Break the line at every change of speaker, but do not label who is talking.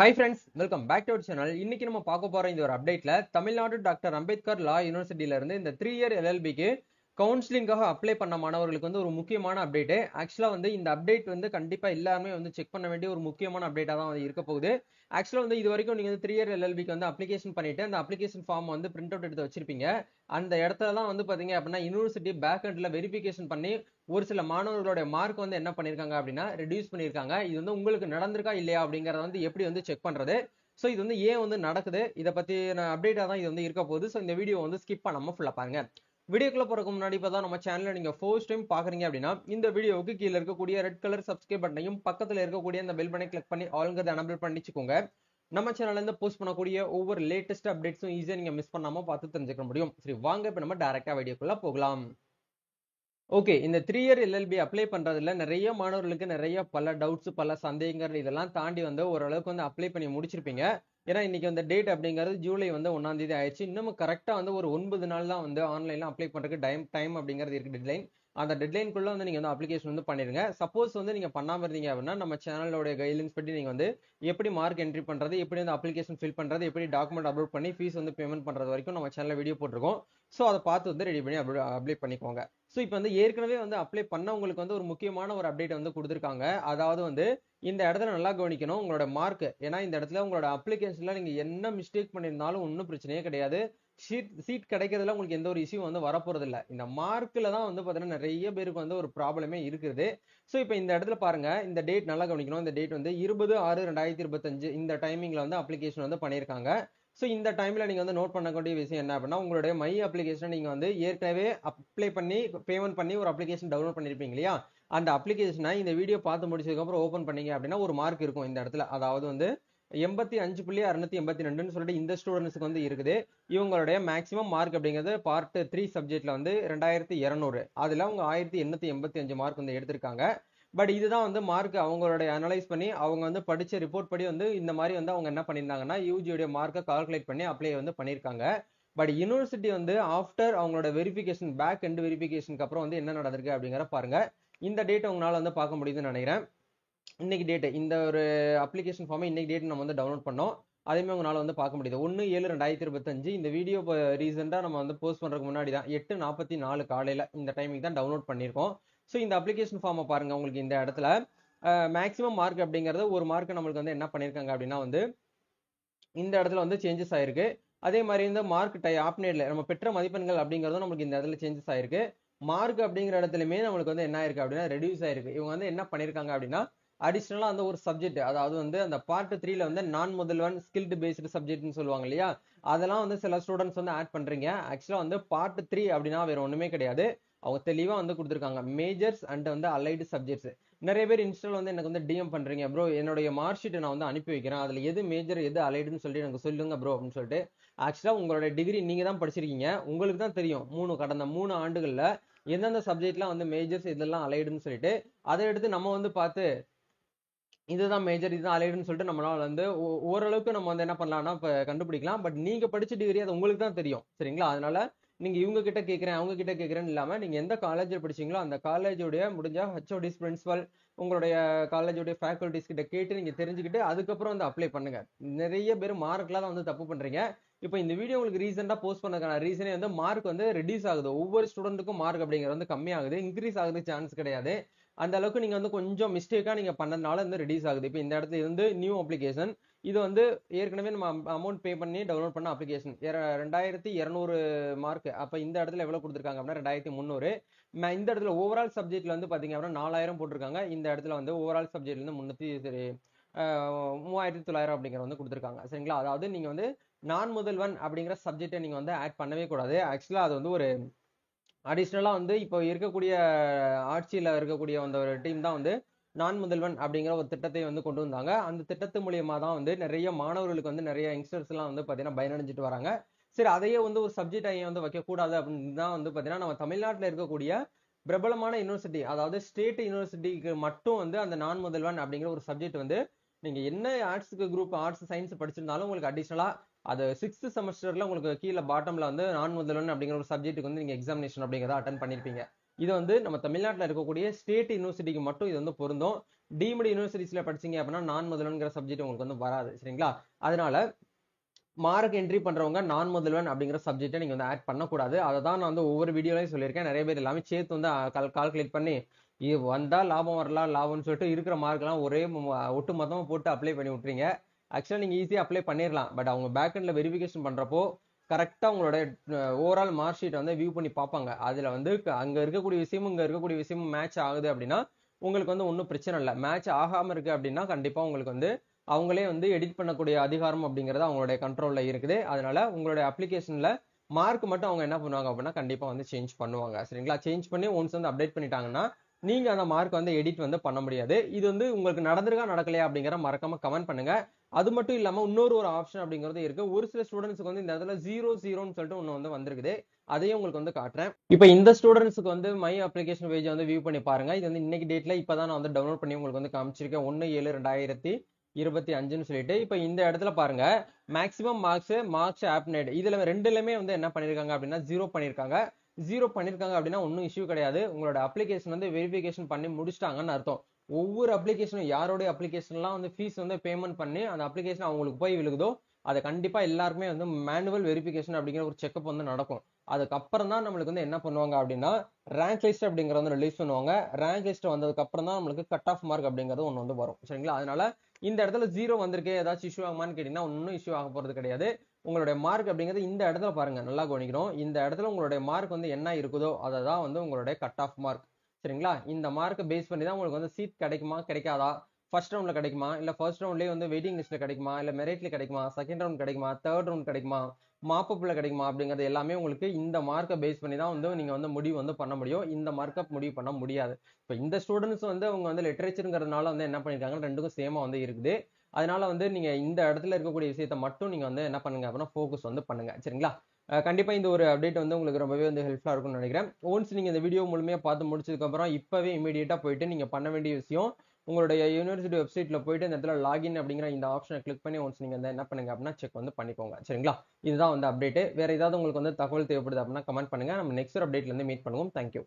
Hi friends, welcome back to our channel. இன்னைக்கு நம்ம பார்க்க போற இந்த ஒரு அப்டேட்ல தமிழ்நாடு டாக்டர் அம்பேத்கர் லா யூனிவர்சிட்டியில இருந்து இந்த 3 இயர் LLBக்கு கவுன்சிலிங்காக அப்ளை பண்ண மாணவர்களுக்கு வந்து ஒரு முக்கியமான அப்டேட். ஆக்சுவலா வந்து இந்த அப்டேட் வந்து கண்டிப்பா எல்லாருமே வந்து செக் பண்ண வேண்டிய ஒரு முக்கியமான அப்டேட்டா தான் வந்து இருக்க போகுது. ஆக்சுவலா வந்து இது வரைக்கும் நீங்க வந்து 3 இயர் LLBக்கு வந்து அப்ளிகேஷன் பண்ணிட்டு அந்த அப்ளிகேஷன் ஃபார்ம் வந்து பிரிண்ட் அவுட் எடுத்து வச்சிருப்பீங்க. அந்த இடத்துல தான் வந்து பாத்தீங்க அப்படின்னா யூனிவர்சிட்டி பேக் எண்ட்ல வெரிஃபிகேஷன் பண்ணி ஒரு சில மாணவர்களுடைய மார்க் வந்து என்ன பண்ணிருக்காங்க அப்படின்னா ரெடியூஸ் பண்ணிருக்காங்க. இது வந்து உங்களுக்கு நடந்திருக்கா இல்லையா அப்படிங்கறத வந்து எப்படி வந்து செக் பண்றது, சோ இது வந்து ஏன் வந்து நடக்குது, இத பத்தி அப்டேட்டா தான் இது வந்து இருக்க போகுது. சோ இந்த வீடியோ வந்து ஸ்கிப் பண்ணாம ஃபுல்லா பாருங்க. வீடியோக்குள்ள போறதுக்கு முன்னாடி இப்பதான் நம்ம சேனலை நீங்க ஃபர்ஸ்ட் டைம் பாக்குறீங்க அப்படின்னா இந்த வீடியோவுக்கு கீழே இருக்கக்கூடிய ரெட் கலர் சப்ஸ்கிரைப் பட்டனையும் பக்கத்துல இருக்கக்கூடிய அந்த பெல் பட்டனை கிளிக் பண்ணி ஆல்ங்கிறத எனபிள் பண்ணிச்சுக்கோங்க. நம்ம சேனல்ல இருந்து போஸ்ட் பண்ணக்கூடிய ஒவ்வொரு லேட்டஸ்ட் அப்டேட்ஸும் ஈஸியா நீங்க மிஸ் பண்ணாம பார்த்து தெரிஞ்சுக்க முடியும். சரி வாங்க இப்ப நம்ம டைரக்டா வீடியோக்குள்ள போகலாம். ஓகே, இந்த 3 இயர் LLB அப்ளை பண்றதுல நிறைய மாணவர்களுக்கு நிறைய பல டவுட்ஸ், பல சந்தேகங்கள் இதெல்லாம் தாண்டி வந்து ஓரளவுக்கு வந்து அப்ளை பண்ணி முடிச்சிருப்பீங்க. ஏன்னா இன்னைக்கு வந்து டேட் அப்படிங்கிறது ஜூலை வந்து 1ஆம் தேதி ஆயிடுச்சு. இன்னும் கரெக்டா வந்து ஒரு 9 நாள் தான் வந்து ஆன்லைன்ல அப்ளை பண்றதுக்கு டைம் அப்படிங்கிறது இருக்கு, டெட்லைன். அந்த டெட்லைனுக்குள்ள வந்து நீங்க வந்து அப்ளிகேஷன் வந்து பண்ணிருங்க. சப்போஸ் வந்து நீங்க பண்ணாம இருந்தீங்க அப்படின்னா நம்ம சேனலோட கைட்லைன்ஸ் படி நீங்க வந்து எப்படி மார்க் என்ட்ரி பண்றது, எப்படி வந்து அப்ளிகேஷன் ஃபில் பண்றது, எப்படி டாக்குமெண்ட் அப்லோட் பண்ணி ஃபீஸ் வந்து பேமெண்ட் பண்றது வரைக்கும் நம்ம சேனல்ல வீடியோ போட்டிருக்கோம். சோ அதை பார்த்து வந்து ரெடி பண்ணி அப்ளை பண்ணிக்கோங்க. ஸோ இப்போ வந்து ஏற்கனவே வந்து அப்ளை பண்ணவங்களுக்கு வந்து ஒரு முக்கியமான ஒரு அப்டேட் வந்து கொடுத்துருக்காங்க. அதாவது வந்து இந்த இடத்துல நல்லா கவனிக்கணும் உங்களோட மார்க். ஏன்னா இந்த இடத்துல உங்களோட அப்ளிகேஷன்ல நீங்க என்ன மிஸ்டேக் பண்ணியிருந்தாலும் ஒன்றும் பிரச்சனையே கிடையாது. சீட் கிடைக்கிறதுல உங்களுக்கு எந்த ஒரு இஷ்யூ வந்து வரப்போறது இல்லை. இந்த மார்க்ல தான் வந்து பாத்தீங்கன்னா நிறைய பேருக்கு வந்து ஒரு ப்ராப்ளமே இருக்குது. ஸோ இப்போ இந்த இடத்துல பாருங்க, இந்த டேட் நல்லா கவனிக்கணும். இந்த டேட் வந்து 20/6/2025 இந்த டைமிங்ல வந்து அப்ளிகேஷன் வந்து பண்ணியிருக்காங்க. ஸோ இந்த டைம்ல நீங்க வந்து நோட் பண்ணக்கூடிய விஷயம் என்ன அப்படின்னா உங்களுடைய மை அப்ளிகேஷன் நீங்க வந்து ஏற்கனவே அப்ளை பண்ணி பேமெண்ட் பண்ணி ஒரு அப்ளிகேஷன் டவுன்லோட் பண்ணிருப்பீங்க இல்லையா, அந்த அப்ளிகேஷனை இந்த வீடியோ பார்த்து முடிச்சதுக்கு அப்புறம் ஓபன் பண்ணீங்க அப்படின்னா ஒரு மார்க் இருக்கும் இந்த இடத்துல. அதாவது வந்து 85.682 சொல்லிட்டு இந்த ஸ்டூடெண்ட்ஸ்க்கு வந்து இருக்குது. இவங்களுடைய மேக்ஸிமம் மார்க் அப்படிங்கிறது பார்ட் 3 சப்ஜெக்ட்ல வந்து 2200, அதுல அவங்க 1885 மார்க் வந்து எடுத்திருக்காங்க. பட் இதுதான் வந்து மார்க் அவங்களுடைய அனலைஸ் பண்ணி அவங்க வந்து படிச்ச ரிப்போர்ட் படி வந்து இந்த மாதிரி வந்து அவங்க என்ன பண்ணியிருந்தாங்கன்னா யூஜியோட மார்க்கை கால்குலேட் பண்ணி அப்ளை வந்து பண்ணியிருக்காங்க. பட் யூனிவர்சிட்டி வந்து ஆஃப்டர் அவங்களோட வெரிஃபிகேஷன் பேக் எண்ட் வெரிஃபிகேஷனுக்கு அப்புறம் வந்து என்ன நடந்திருக்கு அப்படிங்கிற பாருங்க. இந்த டேட் உங்களால வந்து பார்க்க முடியுதுன்னு நினைக்கிறேன். இன்னைக்கு டேட் இந்த ஒரு அப்ளிகேஷன் ஃபார்ம் இன்னைக்கு டேட் நம்ம வந்து டவுன்லோட் பண்ணோம். அதேமே உங்களால வந்து பார்க்க முடியுது 1/7/2025. இந்த வீடியோ ரீசெண்டா நம்ம வந்து போஸ்ட் பண்றதுக்கு முன்னாடி தான் 8:44 காலையில இந்த டைமிங் தான் டவுன்லோட் பண்ணியிருக்கோம். ஸோ இந்த அப்ளிகேஷன் ஃபார்மை பாருங்க. உங்களுக்கு இந்த இடத்துல மேக்ஸிமம் மார்க் அப்படிங்கிறது ஒரு மார்க் நம்மளுக்கு வந்து என்ன பண்ணிருக்காங்க அப்படின்னா வந்து இந்த இடத்துல வந்து சேஞ்சஸ் ஆயிருக்கு. அதே மாதிரி இந்த மார்க் ஆப்னேட்ல நம்ம பெற்ற மதிப்பெண்கள் அப்படிங்கிறதும் நமக்கு இந்த இடத்துல சேஞ்சஸ் ஆயிருக்கு. மார்க் அப்படிங்கிற இடத்துலயுமே நம்மளுக்கு வந்து என்ன ஆயிருக்கு அப்படின்னா ரெடியூஸ் ஆயிருக்கு. இவங்க வந்து என்ன பண்ணிருக்காங்க அப்படின்னா அடிஷனலா அந்த ஒரு சப்ஜெக்ட், அதாவது வந்து அந்த பார்ட் 3ல வந்து நான் முதல்வன் ஸ்கில்டு பேஸ்டு சப்ஜெக்ட்னு சொல்லுவாங்க இல்லையா, அதெல்லாம் வந்து சில ஸ்டூடெண்ட்ஸ் வந்து ஆட் பண்றீங்க. ஆக்சுவலா வந்து பார்ட் 3 அப்படின்னா வேற ஒண்ணுமே கிடையாது. அவங்க தெளிவா வந்து கொடுத்துருக்காங்க மேஜர்ஸ் அண்ட் வந்து அலைடு சப்ஜெக்ட்ஸ். நிறைய பேர் இன்ஸ்டால வந்து எனக்கு வந்து டிஎம் பண்றீங்க, ப்ரோ என்னுடைய மார்க் ஷீட் நான் வந்து அனுப்பி வைக்கிறேன், அதுல எது மேஜர் எது அலைடுன்னு சொல்லிட்டு எனக்கு சொல்லுங்க ப்ரோ அப்படின்னு சொல்லிட்டு. ஆக்சுவலா உங்களோட டிகிரி நீங்க தான் படிச்சிருக்கீங்க, உங்களுக்கு தான் தெரியும் கடந்த 3 ஆண்டுகள்ல எந்தெந்த சப்ஜெக்ட்லாம் வந்து மேஜர்ஸ் இதெல்லாம் அலைடுன்னு சொல்லிட்டு. அதை எடுத்து நம்ம வந்து பார்த்து இதுதான் மேஜர் இதுதான் அலைடுன்னு சொல்லிட்டு நம்மளால வந்து ஓரளவுக்கு நம்ம வந்து என்ன பண்ணலாம்னா இப்ப கண்டுபிடிக்கலாம். பட் நீங்க படிச்ச டிகிரி அது உங்களுக்கு தான் தெரியும், சரிங்களா? அதனால நீங்க இவங்க கிட்ட கேட்கிறேன் அவங்க கிட்ட கேட்கிறேன்னு இல்லாம நீங்க எந்த காலேஜ்ல படிச்சீங்களோ அந்த காலேஜோடைய முடிஞ்சா ஹெச்ஓடிஸ் பிரின்சிபல் உங்களுடைய காலேஜோடைய ஃபேக்கல்டிஸ் கிட்ட கேட்டு நீங்க தெரிஞ்சுக்கிட்டு அதுக்கப்புறம் வந்து அப்ளை பண்ணுங்க. நிறைய பேர் மார்க்லாம் தான் வந்து தப்பு பண்றீங்க. இப்போ இந்த வீடியோ உங்களுக்கு ரீசெண்டா போஸ்ட் பண்ணதுக்கான ரீசனே வந்து மார்க் வந்து ரெடியூஸ் ஆகுது. ஒவ்வொரு ஸ்டூடெண்ட்டுக்கும் மார்க் அப்படிங்கிறது வந்து கம்மியாகுது, இன்க்ரீஸ் ஆகுது சான்ஸ் கிடையாது. அந்த அளவுக்கு நீங்க வந்து கொஞ்சம் மிஸ்டேக்கா நீங்க பண்ணதுனால வந்து ரெடியூஸ் ஆகுது. இப்போ இந்த இடத்துல இருந்து நியூ அப்ளிகேஷன், இது வந்து ஏற்கனவே நம்ம அமௌண்ட் பே பண்ணி டவுன்லோட் பண்ண அப்ளிகேஷன் 2200 மார்க். அப்ப இந்த இடத்துல எவ்வளவு கொடுத்துருக்காங்க அப்படின்னா 2300. இந்த இடத்துல ஓவரால் சப்ஜெக்ட்ல வந்து பாத்தீங்க அப்படின்னா 4000 போட்டிருக்காங்க. இந்த இடத்துல வந்து ஓவரால் சப்ஜெக்ட்ல இருந்து 3900 அப்படிங்கிற வந்து கொடுத்துருக்காங்க, சரிங்களா? அதாவது நீங்க வந்து நான் முதல்வன் அப்படிங்கிற சப்ஜெக்டை நீங்க வந்து ஆட் பண்ணவே கூடாது. ஆக்சுவலா அது வந்து ஒரு அடிஷ்னலா வந்து இப்போ இருக்கக்கூடிய ஆட்சியில இருக்கக்கூடிய அந்த ஒரு டீம் தான் வந்து நான் முதல்வன் அப்படிங்கிற ஒரு திட்டத்தை வந்து கொண்டு வந்தாங்க. அந்த திட்டத்து மூலியமா தான் வந்து நிறைய மாணவர்களுக்கு வந்து நிறைய யங்ஸ்டர்ஸ் எல்லாம் வந்து பாத்தீங்கன்னா பயனடைஞ்சிட்டு வராங்க. சரி, அதையே வந்து ஒரு சப்ஜெக்ட் ஐயா வந்து வைக்க கூடாது அப்படின்னு தான் வந்து பாத்தீங்கன்னா நம்ம தமிழ்நாட்டில் இருக்கக்கூடிய பிரபலமான யூனிவர்சிட்டி, அதாவது ஸ்டேட் யூனிவர்சிட்டிக்கு மட்டும் வந்து அந்த நான் முதல்வன் அப்படிங்கிற ஒரு சப்ஜெக்ட் வந்து நீங்க என்ன ஆர்ட்ஸ்க்கு குரூப் ஆர்ட்ஸ் சயின்ஸ் படிச்சிருந்தாலும் உங்களுக்கு அடிஷனலா அது 6th செமஸ்டர்ல உங்களுக்கு கீழே பாட்டம்ல வந்து நான் முதல்வன் அப்படிங்கிற ஒரு சப்ஜெக்ட்டுக்கு வந்து நீங்க எக்ஸாமினேஷன் அப்படிங்கிறத அட்டன் பண்ணிருப்பீங்க. இது வந்து நம்ம தமிழ்நாட்டில் இருக்கக்கூடிய ஸ்டேட் யூனிவர்சிட்டிக்கு மட்டும் இது வந்து பொருந்தும். டீம்டு யூனிவர்சிட்டிஸ்ல படிச்சீங்க அப்படின்னா நான் முதல்வன்கிற சப்ஜெக்ட் உங்களுக்கு வந்து வராது. சரிங்களா? அதனால மார்க் என்ட்ரி பண்றவங்க நான் முதல்வன் அப்படிங்கிற சப்ஜெக்ட்டை நீங்க வந்து ஆட் பண்ணக்கூடாது. அதை தான் நான் வந்து ஒவ்வொரு வீடியோலையும் சொல்லியிருக்கேன். நிறைய பேர் எல்லாமே சேர்த்து வந்து கால்குலேட் பண்ணி இது வந்தா லாபம் வரலாம் லாபம்னு சொல்லிட்டு இருக்கிற மார்க் எல்லாம் ஒரே ஒட்டு மொத்தமா போட்டு அப்ளை பண்ணி விட்டுறீங்க. ஆக்சுவலா நீங்க ஈஸியா அப்ளை பண்ணிடலாம். பட் அவங்க பேக் எண்ட்ல வெரிஃபிகேஷன் பண்றப்போ கரெக்டா உங்களோட ஓவரால் மார்க் ஷீட் வந்து வியூ பண்ணி பார்ப்பாங்க. அதுல வந்து அங்க இருக்கக்கூடிய விஷயமும் இங்க இருக்கக்கூடிய விஷயமும் மேட்ச் ஆகுது அப்படின்னா உங்களுக்கு வந்து ஒன்றும் பிரச்சனை இல்லை. மேட்ச் ஆகாம இருக்கு அப்படின்னா கண்டிப்பா உங்களுக்கு வந்து அவங்களே வந்து எடிட் பண்ணக்கூடிய அதிகாரம் அப்படிங்கிறது அவங்களுடைய கண்ட்ரோல்ல இருக்குது. அதனால உங்களுடைய அப்ளிகேஷன்ல மார்க் மட்டும் அவங்க என்ன பண்ணுவாங்க அப்படின்னா கண்டிப்பா வந்து சேஞ்ச் பண்ணுவாங்க. சரிங்களா? சேஞ்ச் பண்ணி ஒன்ஸ் வந்து அப்டேட் பண்ணிட்டாங்கன்னா நீங்க அந்த மார்க் வந்து எடிட் வந்து பண்ண முடியாது. இது வந்து உங்களுக்கு நடந்திருக்கா நடக்கலையா அப்படிங்கிற மறக்காம கமெண்ட் பண்ணுங்க. அது மட்டும் இல்லாம இன்னொரு ஒரு ஆப்ஷன் அப்படிங்கிறது இருக்கு. ஒரு சில ஸ்டூடெண்ட்ஸ்க்கு வந்து இந்த இடத்துல 0-0ன்னு சொல்லிட்டு ஒண்ணு வந்து வந்திருக்குது. அதையும் உங்களுக்கு வந்து காட்டுறேன். இப்போ இந்த ஸ்டூடெண்ட்ஸ்க்கு வந்து மை அப்ளிகேஷன் பேஜ் வந்து வியூ பண்ணி பாருங்க. இது வந்து இன்னைக்கு டேட்ல இப்பதான் நான் வந்து டவுன்லோட் பண்ணி உங்களுக்கு வந்து காமிச்சிருக்கேன். 1/7/2025 சொல்லிட்டு. இப்போ இந்த இடத்துல பாருங்க மேக்ஸிமம் மார்க்ஸ் ஆப்னேட் இதுல ரெண்டுலயுமே வந்து என்ன பண்ணிருக்காங்க அப்படின்னா 0 பண்ணிருக்காங்க. 0 பண்ணிருக்காங்க அப்படின்னா ஒன்றும் இஷ்யூ கிடையாது. உங்களோட அப்ளிகேஷன் வந்து வெரிஃபிகேஷன் பண்ணி முடிச்சிட்டாங்கன்னு அர்த்தம். ஒவ்வொரு அப்ளிகேஷனும் யாரோடைய அப்ளிகேஷன்லாம் வந்து ஃபீஸ் வந்து பேமெண்ட் பண்ணி அந்த அப்ளிகேஷன் அவங்களுக்கு போய் விழுகுதோ அது கண்டிப்பா எல்லாருக்குமே வந்து மேனுவல் வெரிஃபிகேஷன் அப்படிங்கிற ஒரு செக்அப் வந்து நடக்கும். அதுக்கப்புறம் தான் நம்மளுக்கு வந்து என்ன பண்ணுவாங்க அப்படின்னா ரேங்க் லிஸ்ட் அப்படிங்கறத வந்து ரிலீஸ் பண்ணுவாங்க. ரேங்க் லிஸ்ட் வந்ததுக்கு அப்புறம் தான் நம்மளுக்கு கட் ஆஃப் மார்க் அப்படிங்கிறது ஒன்று வந்து வரும். சரிங்களா? அதனால இந்த இடத்துல 0 வந்திருக்கு ஏதாச்சும் இஷ்யூ ஆகுமான்னு கேட்டீங்கன்னா ஒன்னும் இஷ்யூ ஆக போறது கிடையாது. உங்களுடைய மார்க் அப்படிங்கிறது இந்த இடத்துல பாருங்க நல்லா கவனிக்கணும். இந்த இடத்துல உங்களுடைய மார்க் வந்து என்ன இருக்குதோ அதை தான் வந்து உங்களுடைய கட் ஆஃப் மார்க். சரிங்களா? இந்த மார்க்கை பேஸ் பண்ணி தான் உங்களுக்கு வந்து சீட் கிடைக்குமா கிடைக்காதா, ஃபர்ஸ்ட் ரவுண்ட்ல கிடைக்குமா இல்ல ஃபர்ஸ்ட் ரவுண்ட்லயே வந்து வெயிட்டிங் லிஸ்ட்ல கிடைக்குமா இல்ல மெரிட்ல கிடைக்குமா, செகண்ட் ரவுண்ட் கிடைக்குமா, தேர்ட் ரவுண்ட் கிடைக்குமா, மாப்பப்ல கிடைக்குமா அப்படிங்கிறது எல்லாமே உங்களுக்கு இந்த மார்க்கை பேஸ் பண்ணி தான் வந்து நீங்க வந்து முடிவு வந்து பண்ண முடியும். இந்த மார்க்கை முடிவு பண்ண முடியாது. இப்போ இந்த ஸ்டூடெண்ட்ஸ் வந்து அவங்க வந்து லிட்டரேச்சருங்கிறதுனால வந்து என்ன பண்ணிருக்காங்க ரெண்டுக்கும் சேமா வந்து இருக்குது. அதனால வந்து நீங்க இந்த இடத்துல இருக்கக்கூடிய விஷயத்த மட்டும் நீங்க வந்து என்ன பண்ணுங்க அப்படின்னா ஃபோக்கஸ் வந்து பண்ணுங்க. சரிங்களா? கண்டிப்பா இந்த ஒரு அப்டேட் வந்து உங்களுக்கு ரொம்பவே வந்து ஹெல்ப்ஃபுல்லா இருக்கும்னு நினைக்கிறேன். ஒன்ஸ் நீங்க இந்த வீடியோ முழுமையா பார்த்து முடிச்சதுக்கு அப்புறம் இப்பவே இமீடியட்டா போயிட்டு நீங்க பண்ண வேண்டிய விஷயம் உங்களுடைய யூனிவர்சிட்டி வெப்சைட்ல போயிட்டு இந்த இடத்துல லாகின் அப்படிங்கிற இந்த ஆப்ஷனை கிளிக் பண்ணி ஒன்ஸ் நீங்க என்ன பண்ணுங்க அப்படின்னா செக் வந்து பண்ணிக்கோங்க. சரிங்களா? இதுதான் வந்து அப்டேட். வேற ஏதாவது உங்களுக்கு வந்து தகவல் தேவைப்படுது அப்படின்னா கமெண்ட் பண்ணுங்க. நம்ம நெக்ஸ்ட் அப்டேட்ல இருந்து மீட் பண்ணுவோம். தேங்க்யூ.